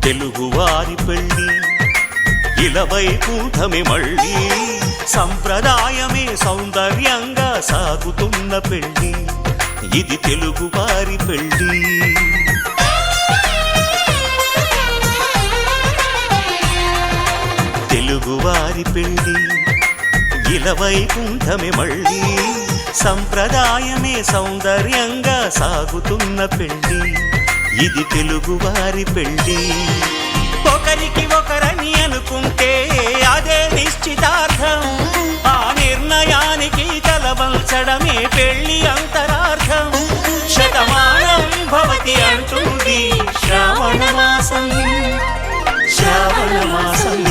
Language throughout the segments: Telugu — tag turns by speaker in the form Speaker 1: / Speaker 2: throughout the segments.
Speaker 1: తెలుగువారి పెళ్ళి ఇలవైకుంఠమే మళ్ళీ సంప్రదాయమే సౌందర్యంగా సాగుతున్న పెళ్ళి ఇది తెలుగువారి పెళ్ళి తెలుగువారి పెళ్ళి ఇలవైకుంఠమే మళ్ళీ సంప్రదాయమే సౌందర్యంగా సాగుతున్న పెళ్ళి ఇది తెలుగువారి పెళ్ళి ఒకరికి ఒకరని అనుకుంటే అదే నిశ్చితార్థం ఆ నిర్ణయానికి తలవంచడమే పెళ్ళి అంతరార్థం శతమానం భవతి అంటుంది శ్రావణ మాసం శ్రావణ మాసం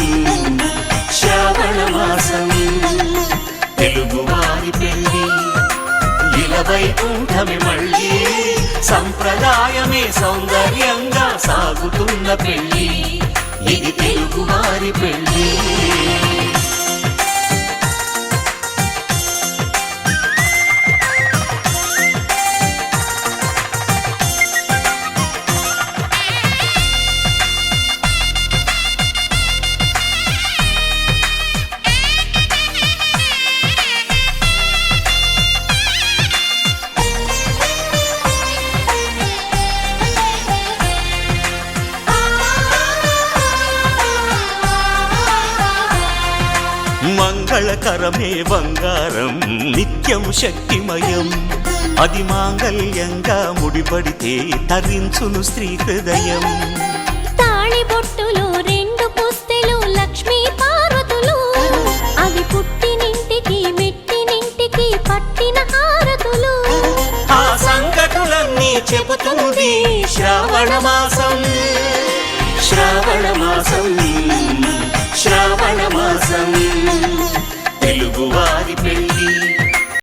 Speaker 1: శ్రావణ మాసం తెలుగువారి పెళ్ళి ఇలవైకుంఠమే మళ్ళీ సంప్రదాయమే సౌందర్యంగా సాగుతున్న పెళ్ళి ఇది తెలుగువారి పెళ్ళి మంగళకరమే బంగారం నిత్యం శక్తిమయం అది మాంగళ్యంగా ముడిపడితే తరించును స్త్రీ హృదయం
Speaker 2: తాళి బొట్టులు రెండు పుస్తెలు లక్ష్మీ పార్వతులు అవి పుట్టినింటికి మెట్టినింటికి పట్టిన హారతులు
Speaker 1: ఆ సంగతులన్నీ చెబుతుంది శ్రావణ మాసం శ్రావణ మాసం శ్రావణ మాసం తెలుగువారి పెళ్ళి